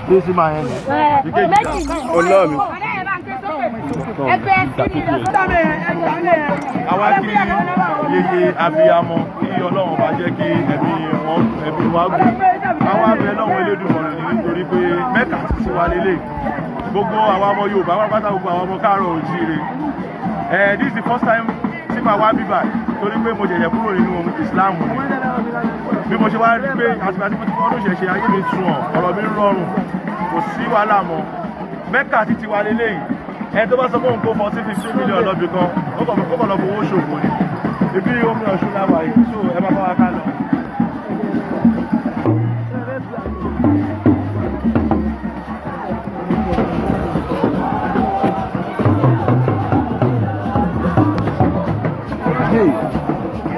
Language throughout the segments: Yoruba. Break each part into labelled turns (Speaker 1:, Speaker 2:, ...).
Speaker 1: This is my hand. Oh, love me. Àwa kí yeye abiyamọ kí Ọlọ́run bá jẹ́ kí ẹbí wa gùn. Àwa bẹ̀ lọ́wọ́ Elédùmarè nítorí pé Mẹ́kà ti wà lélẹ̀. Gbogbo àwa ọmọ Yorùbá pátápátá gbogbo àwọn ọmọ káàárọ̀ oòjíire. This is the first time tí màá wá bíbà torí pé mo jẹ̀jẹ̀ kúrò nínú Islam ni. Bí mo ṣe wá rí pé àtìgbà tí mo ti fọ́n ṣẹ̀ṣẹ̀ ayé mi tún ọ̀rọ̀ mi rọrùn kò sí wàhálà mọ́. Mẹ́kà ti wà lélẹ̀ yìí. Ẹni tó bá sọ fún nǹkan 40-50 million lọ́bì kan ó kàn lọ fowó ṣòfò ni. Ibi omi Ọ̀ṣun láwà yìí so ẹ máa bá wa ká lọ.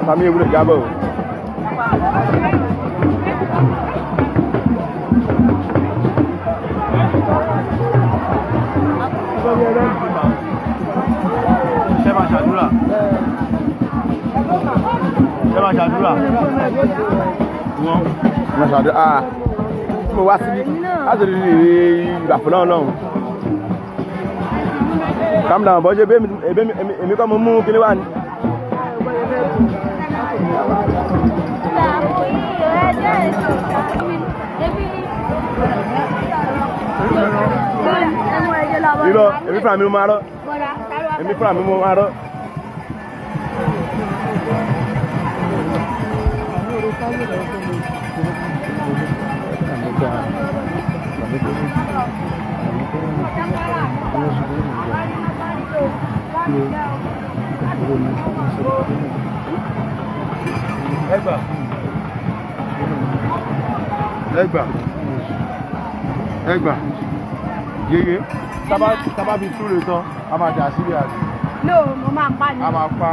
Speaker 1: Kami boleh jabal. Siapa Syadura? Siapa Syadura? Mas Syadura. Mo wá síbí. Láti rí ìgbà fún náà náà. Calm down, bọ́jú èmi kọ́ mo mú kíní wá ní. Irọ́, èmi fúnra mi máa rọ́. Èmi fúnra mi máa rọ́. Ẹgbà yeye tábà bí túrè tán a máa dà sílẹ̀ àti.
Speaker 2: No, mo máa pa ni.
Speaker 1: A máa pa.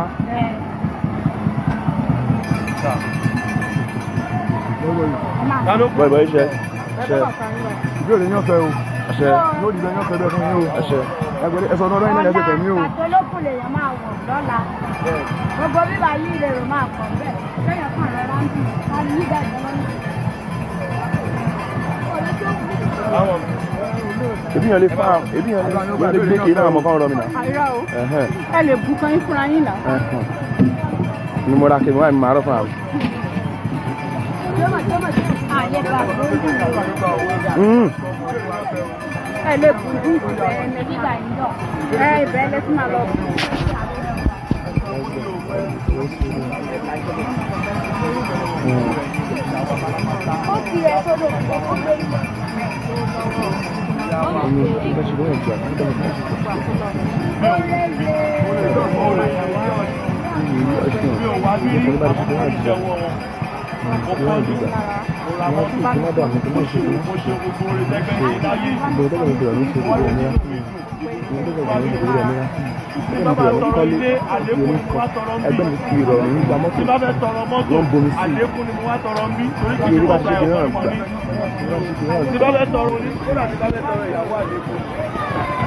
Speaker 1: Bọ̀ìbọ̀ iṣẹ́. Ìbí òde yán fẹ́ o. Ẹ̀ṣẹ̀. Lóòdì bẹ yán fẹ́ bẹ́ẹ̀ fún yín o. Ẹ̀ṣẹ̀. Ẹgbẹ̀rẹ̀ ẹ̀sọ́ ọ̀nà ọ̀rọ̀ ẹ̀jẹ̀ tẹ̀mí o.
Speaker 2: Àtọ́lókùn lèèyàn máa wọ̀ lọ́la. Gbogbo bíbá yìí lè rò máa pọ̀ bẹ́ẹ̀. Kéèyàn kàn rẹ̀ ráńtì. A ní ìgbà ìjọba.
Speaker 1: Ebi yàn lè fa ebi yàn lè gbé kí náà mọ̀ kán rọ mi náà.
Speaker 2: Àìrọ̀ o. Ẹ lè bu kan fúnra yín náà.
Speaker 1: Ni mo ra kí mo wá mi máa rọ́ fún àwọn.
Speaker 2: Ẹ lè bu ìbẹ̀ ẹ̀mẹ́ gíga yìí náà. Ìbẹ̀ ẹ̀lẹ́ tí màá lọ bù. Ó fi ẹ̀ sọ́dọ̀ ọ̀pọ̀ lórí.
Speaker 1: Ẹgbẹ́ mi fi ìrọ̀rùn nígbà mọ́tò wọ́n bomi sí i yorùbá ṣe kí náà gbà.
Speaker 3: Tí bá fẹ́ tọrọ ní kódà tí bá fẹ́ tọrọ ìyàwó àlékún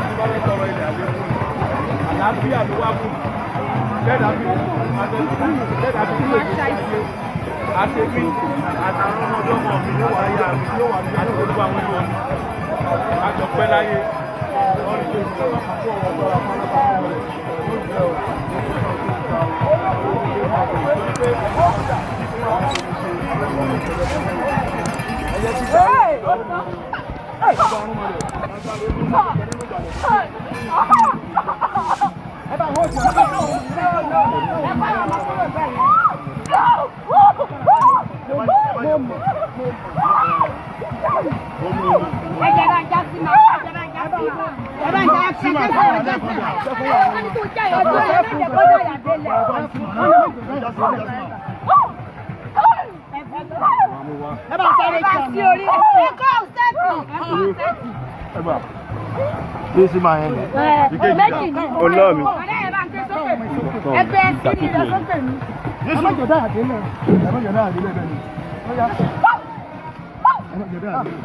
Speaker 3: tí bá fẹ́ tọrọ ilẹ̀ àlékún àlàáfíà ló wá fún lẹ́dàbí àtẹ̀mí àtàwọn ọmọdé ọmọ mi ló wà yá mi ló wà ní àdúgbò àwọn ènìyàn àjọpẹ́ láyé lọ́rí tó ń bọ̀ fún ọmọ
Speaker 1: bí sí máa yẹn ni.
Speaker 2: méjì ní
Speaker 1: olóò mi.
Speaker 2: ọ̀rẹ́ ẹ̀ bá ń ké sókè ẹgbẹ́ sí ní lọ sókè mi.
Speaker 4: ẹ má jọ dáhà délẹ̀ ẹ má jọ dáhà délẹ̀ bẹ́ẹ̀ ni. ẹ má jọ dáhà délẹ̀.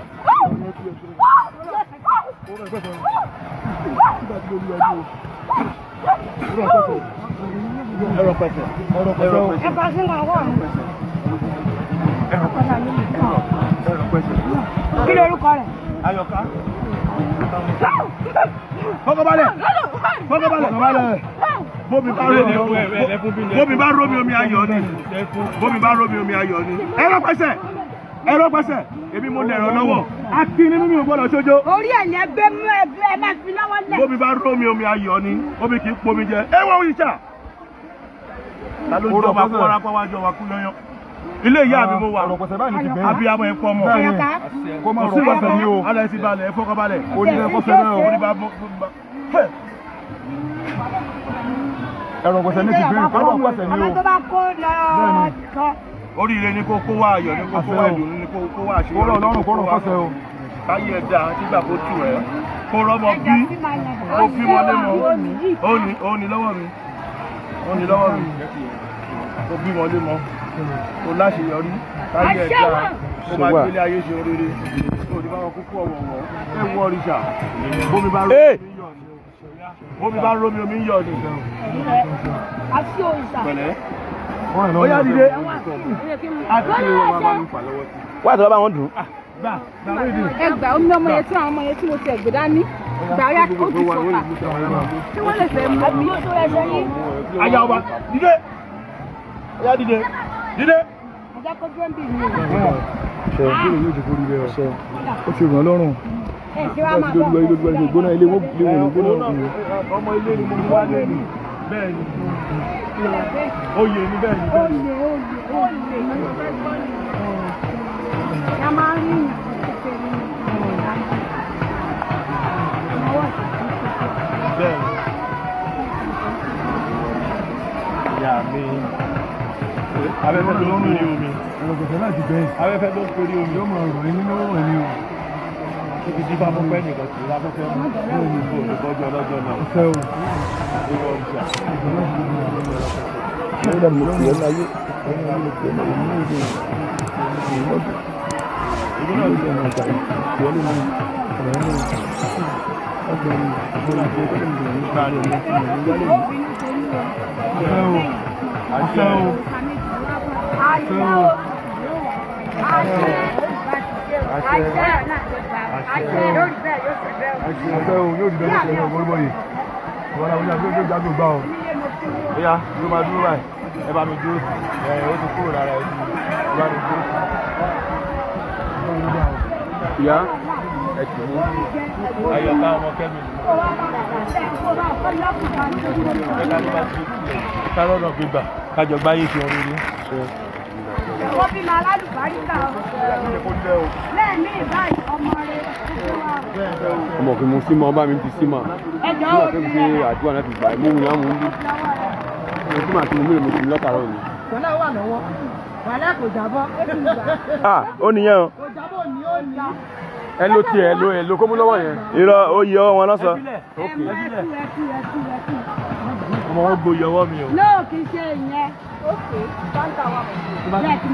Speaker 4: ẹrọ pẹsẹ.
Speaker 2: ẹ bá sí máa wọ̀ ọ́. kí ni orúkọ rẹ̀?
Speaker 1: Ayọ̀ká.
Speaker 4: fọkànbalẹ̀ fọkànbalẹ̀. bómi bá rómi omi ayọ̀ ni. bómi bá rómi omi ayọ̀ ni. ẹrọ pẹsẹ. èmi mo lẹ̀rọ lọ́wọ́. akíní mímí ò gbọ́dọ̀ ṣojo.
Speaker 2: orí ẹ̀ ní ẹgbẹ́ mú ẹgbẹ́ ẹ máa fi lọ́wọ́ lẹ̀.
Speaker 4: bómi bá rómi omi ayọ̀ ni. omi kì í pomi jẹ. ẹ wọ́n ìṣà. ta ló jọba kó wàrà pọ̀ wájú ọwà kú lọ́yọ́. ilé ìyá mi mo wà. abiyamọ ẹ pọ̀ mọ́.
Speaker 1: kó má rọ̀ pẹ̀sẹ̀ ní o.
Speaker 4: alẹ́ ti balẹ̀ ẹ fọkànbalẹ̀.
Speaker 1: ó ní ẹ kọ́sẹ̀ náà o.
Speaker 4: orí bá
Speaker 1: ẹ̀rọ pẹ̀sẹ̀ ní ti bírí kọ́ lọ́wọ́ pẹ̀sẹ̀ ní o.
Speaker 2: ọmọ tó bá kó lọ kọ́.
Speaker 4: oríire ni kó wá ayọ̀ ni kó wá ìdùnnú ni kó wá àṣeyọrí.
Speaker 1: kó rọ̀ lọ́rùn kó rọ̀ pẹ̀sẹ̀ o.
Speaker 4: káyé ẹ̀dá nígbà kó tù ẹ́ kó rọ́mọ bí ó fi wọlé mọ́ ó ní lọ́wọ́ mi ó bí wọlé mọ́ ó láṣeyọrí káyé ẹ̀dá ó máa gbélé ayé ṣe oríire ó ní báwọn kúkú ọ̀wọ̀wọ̀ ẹ wọ ọ̀rìṣà bómi bá rómi omi ń yọ̀ ni.
Speaker 2: àti òrìṣà.
Speaker 4: pẹ̀lẹ́ ó yá dìde.
Speaker 1: wá àtọ́lá bá wọn dùn.
Speaker 2: ẹ gbà omi ọmọ yẹn tí àwọn ọmọ yẹn tí mo ti ẹ̀gbẹ́ dání gbà ó yá kó ti sọ̀tà tí wọ́n lè fẹ́ mú mi tó ẹsẹ̀ yín.
Speaker 4: aya ọba dìde ó yá dìde.
Speaker 2: ọjà kó dúró ń bì mí.
Speaker 1: ṣe ìdílé yóò ti kórìí rẹ ọṣẹ ó ti ràn lọ́rùn.
Speaker 2: ẹ ṣe wá máa bọ̀.
Speaker 1: ìgbóná ilé wọn lè wọ̀n ìgbóná ọkùnrin.
Speaker 4: ọmọ ilé ni mo wá lẹ́nu bẹ́ẹ̀ ni oyè ni bẹ́ẹ̀ ni.
Speaker 2: a máa ń rí
Speaker 4: bẹ́ẹ̀ ìyá mi afẹ́fẹ́ tó ń rí omi afẹ́fẹ́ tó ń pèrè omi yóò máa rọ̀ nínú ẹ̀mí o. ibi tí bá mú pẹ́ nìkan sí afẹ́fẹ́ mú olùkọ́jú ọlọ́jọ́ náà. ìwọ ìjà. Oya ló máa dúró báyìí ẹ bá mi dúró ó ti kúrò lára ẹ bá mi dúró. ìyá ẹ tì mú Ayọ̀ká ọmọ Kẹ́mi. ẹ̀ka ló bá ti kárọ̀nà gbígbà kájọ gbáyé fi hàn rere.
Speaker 2: wọ́n bí máa lálùbáríkà lẹ́ẹ̀mí ìbáyìí ọmọ rẹ̀
Speaker 1: ọmọ kí mo sí mọ ọba mi ti sí mà.
Speaker 2: ẹjọ́
Speaker 1: nígbà tó ń ṣe àdúrà láti gbà mú mi láwọn ń bí. mo sì máa ti mú mi mo sì ní lọ́tàrọ̀ ni.
Speaker 2: tọ́lá wà lọ́wọ́ wàhálà kò jábọ́ ó ti gbà.
Speaker 1: ó nìyẹn o.
Speaker 2: kò jábọ́ ní ó ní.
Speaker 1: ẹ ló tiẹ̀ ẹ lo kó mú lọ́wọ́ yẹn. irọ́ ó yẹ ọwọ́ wọn lọ́sọ.
Speaker 2: ẹtú.
Speaker 4: ọmọ wọn gboyè ọwọ́ mi o.
Speaker 2: lóò kì í ṣe ìyẹn. ókè fáńtà wà.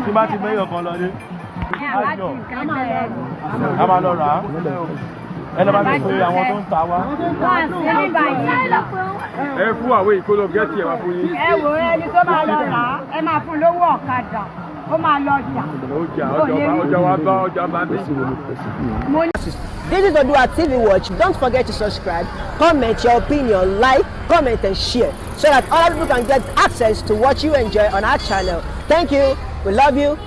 Speaker 4: tí bá ti mẹ́yọ̀ kan lọ dé.
Speaker 2: a
Speaker 4: máa lọ rà á. ẹ lọ́ bá mi pe àwọn tó ń ta wá.
Speaker 2: wọ́n sí ní báyìí.
Speaker 1: ẹ fún àwọn ìkólọ gẹ́tì ẹ̀ wá fún yín.
Speaker 2: ẹ wò ẹni tó máa lọ rà á ẹ máa fún lówó ọ̀kadà ó máa lọ jà.
Speaker 1: ọjà wa bá ọjà bá dé.
Speaker 5: This is Odua TV Watch. Don't forget to subscribe, comment your opinion, like, comment and share so that other people can get access to what you enjoy on our channel. Thank you. We love you.